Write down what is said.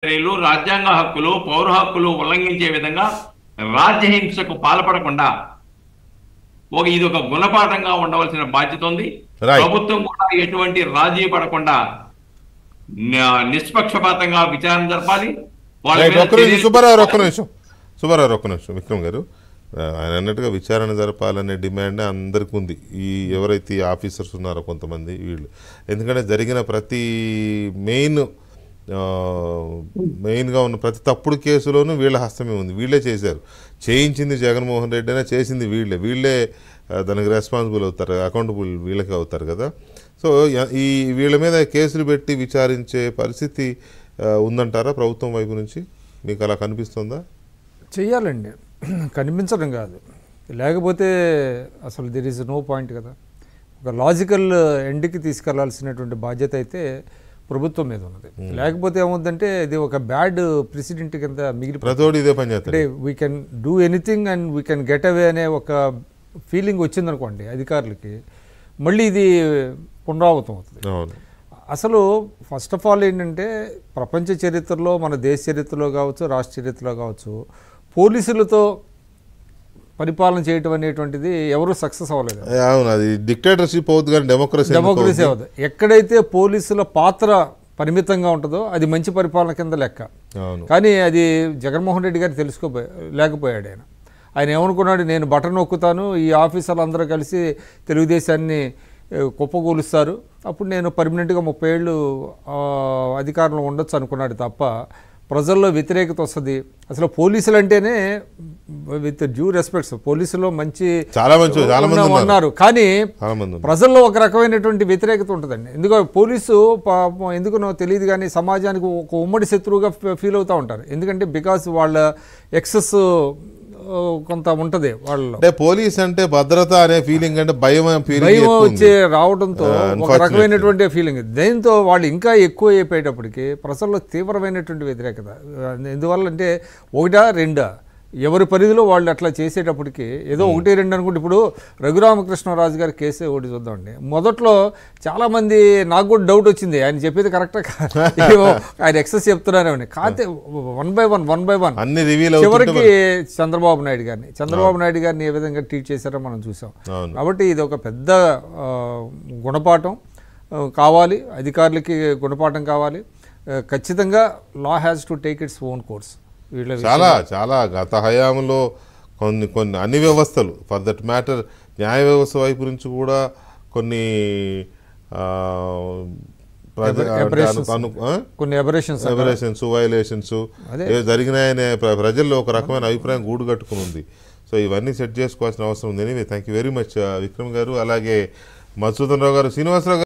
రాజ్యాంగ హక్కులు పౌర హక్కులు ఉల్లంఘించే విధంగా రాజ్యహింసకు పాల్పడకుండా ఇది ఒక గుణపాఠంగా ఉండవలసిన బాధ్యత ఉంది. ప్రభుత్వం కూడా ఎటువంటి రాజీ పడకుండా నిష్పక్షపాతంగా విచారణ జరపాలి. సుబ్బారావు ఒక్క నిమిషం విక్రమ్ గారు, ఆయన అన్నట్టుగా విచారణ జరపాలనే డిమాండ్ అందరికీ ఉంది. ఎవరైతే ఆఫీసర్స్ ఉన్నారో కొంతమంది వీళ్ళు, ఎందుకంటే జరిగిన ప్రతి మెయిన్గా ఉన్న ప్రతి తప్పుడు కేసులోనూ వీళ్ళ హస్తమే ఉంది. వీళ్ళే చేశారు, చేయించింది జగన్మోహన్ రెడ్డి అయినా చేసింది వీళ్ళే దానికి రెస్పాన్సిబుల్ అవుతారు, అకౌంటబుల్ వీళ్ళకే అవుతారు కదా. సో వీళ్ళ మీద కేసులు పెట్టి విచారించే పరిస్థితి ఉందంటారా ప్రభుత్వం వైపు నుంచి? మీకు అలా కనిపిస్తుందా? చెయ్యాలండి, కనిపించడం కాదు, లేకపోతే అసలు దిర్ ఈజ్ నో పాయింట్ కదా. ఒక లాజికల్ ఎండ్కి తీసుకెళ్లాల్సినటువంటి బాధ్యత అయితే ప్రభుత్వం మీద ఉన్నది. లేకపోతే ఏమవుతుందంటే ఇది ఒక బ్యాడ్ ప్రెసిడెంట్ కింద మిగిలిపోతుంది. We can do anything and we can get away అనే ఒక ఫీలింగ్ వచ్చిందనుకోండి అధికారులకి, మళ్ళీ ఇది పునరావృతం అవుతుంది. అసలు ఫస్ట్ ఆఫ్ ఆల్ ఏంటంటే ప్రపంచ చరిత్రలో, మన దేశ చరిత్రలో కావచ్చు, రాష్ట్ర చరిత్రలో కావచ్చు, పోలీసులతో పరిపాలన చేయటం అనేటువంటిది ఎవరు సక్సెస్ అవ్వలేదు. అది డిక్టేటర్షిప్ అవుతుంది కానీ డెమోక్రసీ అవుతుంది. ఎక్కడైతే పోలీసుల పాత్ర పరిమితంగా ఉంటుందో అది మంచి పరిపాలన కింద లెక్క. కానీ అది జగన్మోహన్ రెడ్డి గారు లేకపోయాడు. ఆయన ఏమనుకున్నాడు, నేను బటన్ నొక్కుతాను, ఈ ఆఫీసర్లు అందరూ కలిసి తెలుగుదేశాన్ని కుప్పకూలుస్తారు, అప్పుడు నేను పర్మనెంట్గా 30 ఏళ్ళు అధికారంలో ఉండొచ్చు అనుకున్నాడు తప్ప ప్రజల్లో వ్యతిరేకత వస్తుంది. అసలు పోలీసులు అంటేనే విత్ డ్యూ రెస్పెక్ట్స్ పోలీసులో చాలా మంది ఉన్నారు, కానీ ప్రజల్లో ఒక రకమైనటువంటి వ్యతిరేకత ఉంటుందండి. ఎందుకంటే పోలీసు ఎందుకునో తెలియదు కానీ సమాజానికి ఒక ఉమ్మడి శత్రువుగా ఫీల్ అవుతూ ఉంటారు. ఎందుకంటే బికాస్ వాళ్ళ ఎక్సెస్ కొంత ఉంటది వాళ్ళలో. పోలీస్ అంటే భద్రత అనే ఫీలింగ్, అంటే భయం వచ్చే రావడంతో ఒక రకమైనటువంటి ఫీలింగ్, దీంతో వాళ్ళు ఇంకా ఎక్కువ అయిపోయేటప్పటికి ప్రజల్లో తీవ్రమైనటువంటి వ్యతిరేకత. ఎందువల్ల అంటే ఒకటా రెండా ఎవరి పరిధిలో వాళ్ళు అట్లా చేసేటప్పటికి ఏదో 1-2 అనుకుంటే, ఇప్పుడు రఘురామకృష్ణరాజు గారి కేసే ఒకటి చూద్దామండి. మొదట్లో చాలామంది నాకు కూడా డౌట్ వచ్చింది, ఆయన చెప్పేది కరెక్టా ఆయన ఎక్సెస్ చెప్తున్నారేమని. కాకపోతే 1 by 1 అన్ని రివీల్ చివరికి చంద్రబాబు నాయుడు గారిని ఏ విధంగా ట్రీట్ చేశారో మనం చూసాం. కాబట్టి ఇది ఒక పెద్ద గుణపాఠం కావాలి, అధికారులకి గుణపాఠం కావాలి. ఖచ్చితంగా law has to take its own course. చాలా గత హయాంలో కొన్ని అన్ని వ్యవస్థలు, ఫర్ దట్ మ్యాటర్ న్యాయ వ్యవస్థ వైపు నుంచి కూడా కొన్ని వైలేషన్స్ జరిగినాయనే ప్రజల్లో ఒక రకమైన అభిప్రాయం గూడు కట్టుకుని ఉంది. సో ఇవన్నీ సెట్ చేసుకోవాల్సిన అవసరం ఉంది. Thank you very much Vikram గారు, అలాగే మధుసూదన్ రావు గారు, శ్రీనివాసరావు గారు.